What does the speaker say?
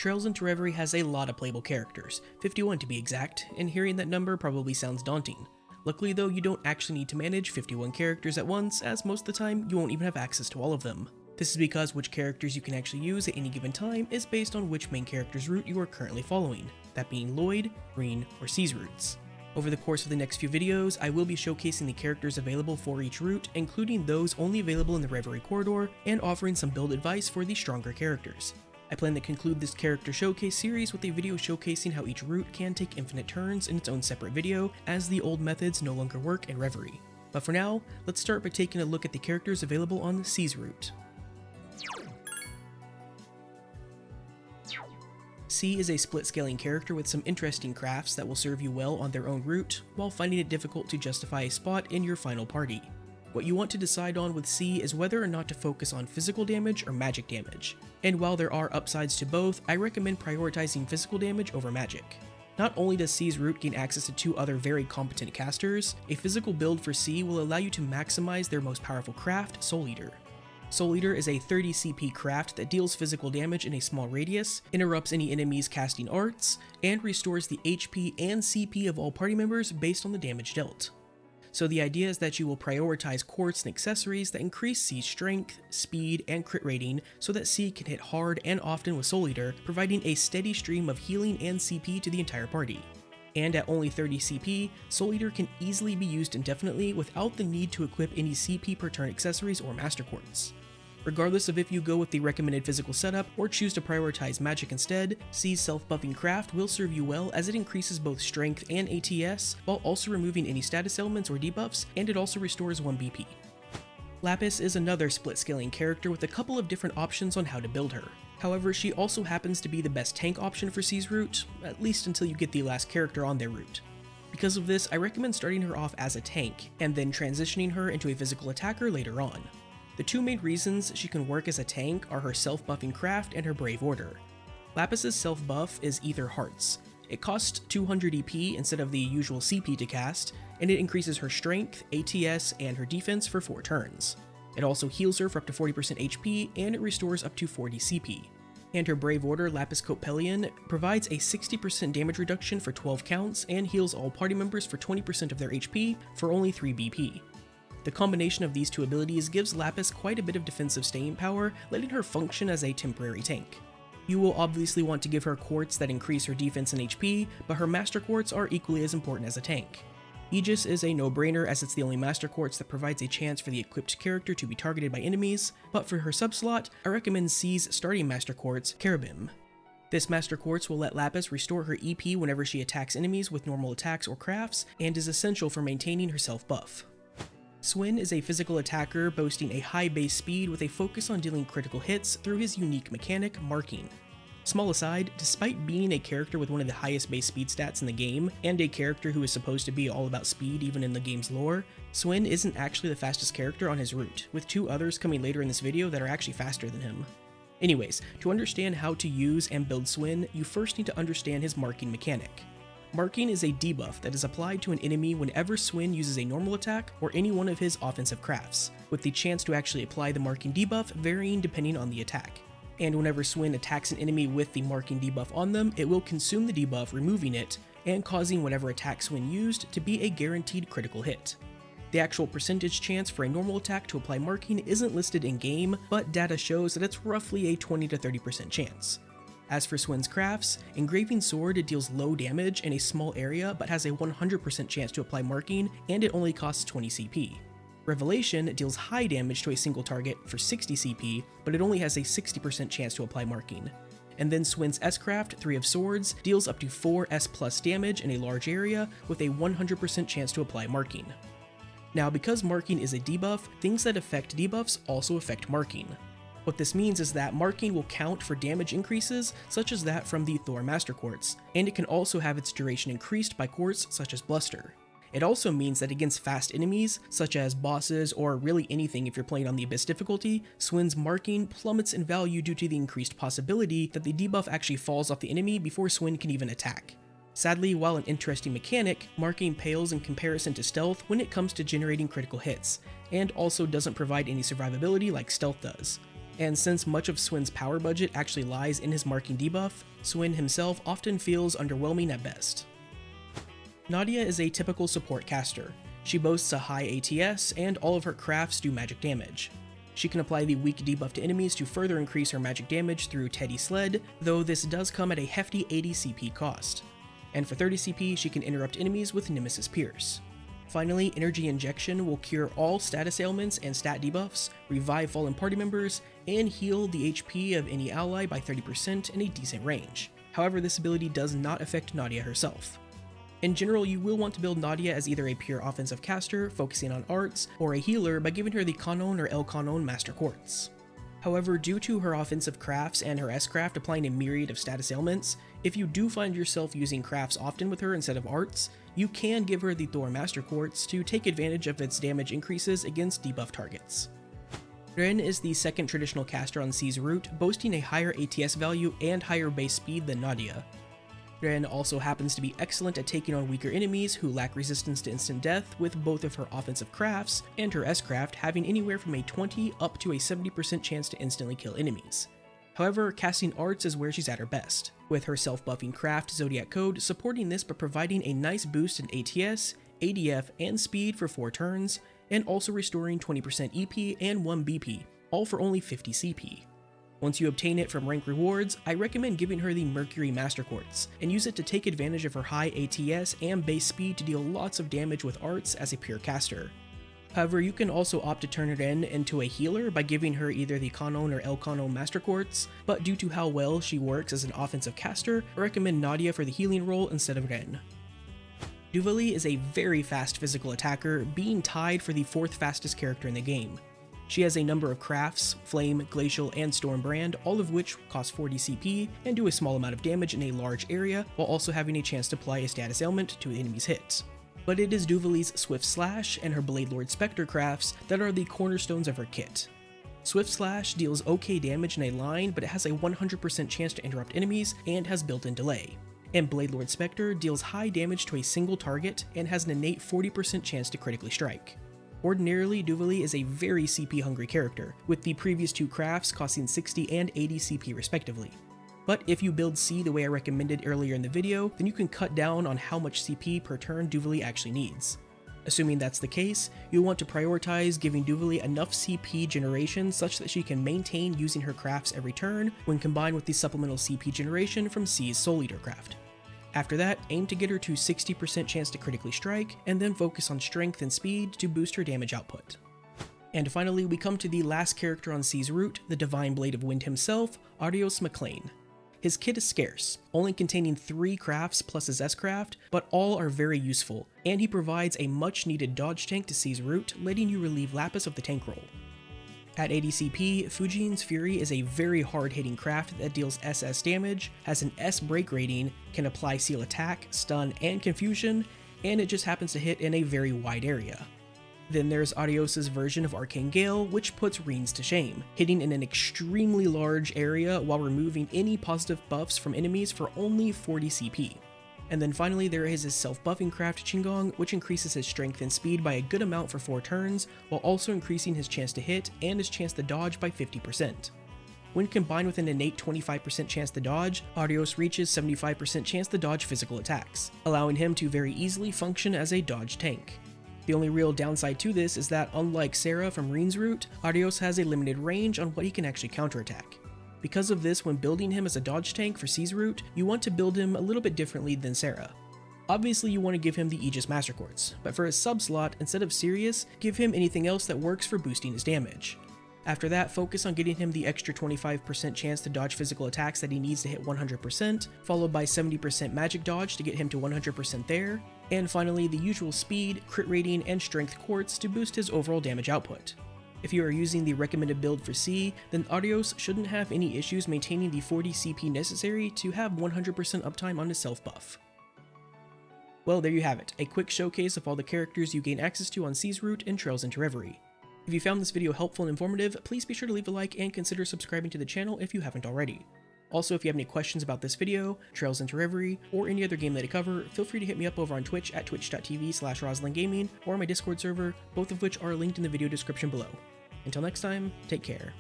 Trails into Reverie has a lot of playable characters, 51 to be exact, and hearing that number probably sounds daunting. Luckily though, you don't actually need to manage 51 characters at once, as most of the time you won't even have access to all of them. This is because which characters you can actually use at any given time is based on which main character's route you are currently following, that being Lloyd, Green, or C's routes. Over the course of the next few videos, I will be showcasing the characters available for each route, including those only available in the Reverie corridor, and offering some build advice for the stronger characters. I plan to conclude this character showcase series with a video showcasing how each route can take infinite turns in its own separate video, as the old methods no longer work in Reverie. But for now, let's start by taking a look at the characters available on C's route. C is a split-scaling character with some interesting crafts that will serve you well on their own route, while finding it difficult to justify a spot in your final party. What you want to decide on with C is whether or not to focus on physical damage or magic damage, and while there are upsides to both, I recommend prioritizing physical damage over magic. Not only does C's route gain access to two other very competent casters, a physical build for C will allow you to maximize their most powerful craft, Soul Eater. Soul Eater is a 30 CP craft that deals physical damage in a small radius, interrupts any enemies casting arts, and restores the HP and CP of all party members based on the damage dealt. So the idea is that you will prioritize quartz and accessories that increase C's strength, speed, and crit rating so that C can hit hard and often with Soul Eater, providing a steady stream of healing and CP to the entire party. And at only 30 CP, Soul Eater can easily be used indefinitely without the need to equip any CP per turn accessories or master quartz. Regardless of if you go with the recommended physical setup or choose to prioritize magic instead, C's self-buffing craft will serve you well as it increases both strength and ATS, while also removing any status elements or debuffs, and it also restores 1 BP. Lapis is another split-scaling character with a couple of different options on how to build her. However, she also happens to be the best tank option for C's route, at least until you get the last character on their route. Because of this, I recommend starting her off as a tank, and then transitioning her into a physical attacker later on. The two main reasons she can work as a tank are her self-buffing craft and her Brave Order. Lapis's self-buff is Ether Hearts. It costs 200 EP instead of the usual CP to cast, and it increases her strength, ATS, and her defense for 4 turns. It also heals her for up to 40% HP, and it restores up to 40 CP. And her Brave Order Lapis Copelion provides a 60% damage reduction for 12 counts and heals all party members for 20% of their HP for only 3 BP. The combination of these two abilities gives Lapis quite a bit of defensive staying power, letting her function as a temporary tank. You will obviously want to give her quartz that increase her defense and HP, but her master quartz are equally as important as a tank. Aegis is a no-brainer as it's the only master quartz that provides a chance for the equipped character to be targeted by enemies, but for her sub-slot, I recommend C's starting master quartz, Carabim. This master quartz will let Lapis restore her EP whenever she attacks enemies with normal attacks or crafts, and is essential for maintaining her self-buff. Swin is a physical attacker boasting a high base speed with a focus on dealing critical hits through his unique mechanic, Marking. Small aside, despite being a character with one of the highest base speed stats in the game, and a character who is supposed to be all about speed even in the game's lore, Swin isn't actually the fastest character on his route, with 2 others coming later in this video that are actually faster than him. Anyways, to understand how to use and build Swin, you first need to understand his Marking mechanic. Marking is a debuff that is applied to an enemy whenever Swin uses a normal attack or any one of his offensive crafts, with the chance to actually apply the Marking debuff varying depending on the attack. And whenever Swin attacks an enemy with the Marking debuff on them, it will consume the debuff, removing it, and causing whatever attack Swin used to be a guaranteed critical hit. The actual percentage chance for a normal attack to apply Marking isn't listed in-game, but data shows that it's roughly a 20 to 30% chance. As for Swin's crafts, Engraving Sword deals low damage in a small area but has a 100% chance to apply Marking, and it only costs 20 CP. Revelation deals high damage to a single target for 60 CP, but it only has a 60% chance to apply Marking. And then Swin's S-Craft, 3 of Swords, deals up to 4 S+ damage in a large area with a 100% chance to apply Marking. Now, because Marking is a debuff, things that affect debuffs also affect Marking. What this means is that Marking will count for damage increases, such as that from the Thor Master Quartz, and it can also have its duration increased by quartz such as Bluster. It also means that against fast enemies, such as bosses or really anything if you're playing on the Abyss difficulty, Swin's Marking plummets in value due to the increased possibility that the debuff actually falls off the enemy before Swin can even attack. Sadly, while an interesting mechanic, Marking pales in comparison to Stealth when it comes to generating critical hits, and also doesn't provide any survivability like Stealth does. and since much of Swin's power budget actually lies in his marking debuff, Swin himself often feels underwhelming at best. Nadia is a typical support caster. She boasts a high ATS, and all of her crafts do magic damage. She can apply the weak debuff to enemies to further increase her magic damage through Teddy Sled, though this does come at a hefty 80 CP cost. And for 30 CP, she can interrupt enemies with Nemesis Pierce. Finally, Energy Injection will cure all status ailments and stat debuffs, revive fallen party members, and heal the HP of any ally by 30% in a decent range. However, this ability does not affect Nadia herself. In general, you will want to build Nadia as either a pure offensive caster, focusing on arts, or a healer by giving her the Canon or El Canon Master Quartz. However, due to her offensive crafts and her S-craft applying a myriad of status ailments, if you do find yourself using crafts often with her instead of arts, you can give her the Thor Master Quartz to take advantage of its damage increases against debuff targets. Renne is the second traditional caster on C's route, boasting a higher ATS value and higher base speed than Nadia. Renne also happens to be excellent at taking on weaker enemies who lack resistance to instant death, with both of her offensive crafts and her S-craft having anywhere from a 20 up to a 70% chance to instantly kill enemies. However, casting arts is where she's at her best, with her self-buffing craft Zodiac Code supporting this by providing a nice boost in ATS, ADF, and speed for 4 turns, and also restoring 20% EP and 1 BP, all for only 50 CP. Once you obtain it from rank rewards, I recommend giving her the Mercury Master Quartz, and use it to take advantage of her high ATS and base speed to deal lots of damage with arts as a pure caster. However, you can also opt to turn Renne into a healer by giving her either the Canon or El Canon Master Quartz, but due to how well she works as an offensive caster, I recommend Nadia for the healing role instead of Renne. Duvalie is a very fast physical attacker, being tied for the 4th fastest character in the game. She has a number of crafts, Flame, Glacial, and Storm Brand, all of which cost 40 CP and do a small amount of damage in a large area, while also having a chance to apply a status ailment to an enemy's hits. But it is Duvalie's Swift Slash and her Blade Lord Spectre crafts that are the cornerstones of her kit. Swift Slash deals okay damage in a line, but it has a 100% chance to interrupt enemies and has built-in delay. And Blade Lord Spectre deals high damage to a single target and has an innate 40% chance to critically strike. Ordinarily, Duvalie is a very CP-hungry character, with the previous 2 crafts costing 60 and 80 CP respectively. But if you build C the way I recommended earlier in the video, then you can cut down on how much CP per turn Duvalie actually needs. Assuming that's the case, you'll want to prioritize giving Duvalie enough CP generation such that she can maintain using her crafts every turn, when combined with the supplemental CP generation from C's Soul Eater craft. After that, aim to get her to 60% chance to critically strike, and then focus on strength and speed to boost her damage output. And finally, we come to the last character on C's route, the Divine Blade of Wind himself, Arios McLean. His kit is scarce, only containing 3 crafts plus his S-craft, but all are very useful, and he provides a much needed dodge tank to C's route, letting you relieve Lapis of the tank role. At 80 CP, Fujiin's Fury is a very hard-hitting craft that deals SS damage, has an S break rating, can apply seal attack, stun, and confusion, and it just happens to hit in a very wide area. Then there's Arios' version of Arcane Gale, which puts Reens to shame, hitting in an extremely large area while removing any positive buffs from enemies for only 40 CP. And then finally there is his self-buffing craft Qinggong, which increases his strength and speed by a good amount for 4 turns, while also increasing his chance to hit and his chance to dodge by 50%. When combined with an innate 25% chance to dodge, Arios reaches 75% chance to dodge physical attacks, allowing him to very easily function as a dodge tank. The only real downside to this is that unlike Sarah from Reen's route, Arios has a limited range on what he can actually counterattack. Because of this, when building him as a dodge tank for C's route, you want to build him a little bit differently than Sarah. Obviously you want to give him the Aegis Master Quartz, but for his sub slot, instead of Sirius, give him anything else that works for boosting his damage. After that, focus on getting him the extra 25% chance to dodge physical attacks that he needs to hit 100%, followed by 70% magic dodge to get him to 100% there, and finally the usual speed, crit rating, and strength quartz to boost his overall damage output. If you are using the recommended build for C, then Arios shouldn't have any issues maintaining the 40 CP necessary to have 100% uptime on his self buff. Well, there you have it, a quick showcase of all the characters you gain access to on C's route and Trails into Reverie. If you found this video helpful and informative, please be sure to leave a like and consider subscribing to the channel if you haven't already. Also, if you have any questions about this video, Trails into Reverie, or any other game that I cover, feel free to hit me up over on Twitch at twitch.tv/RoslinGaming or my Discord server, both of which are linked in the video description below. Until next time, take care.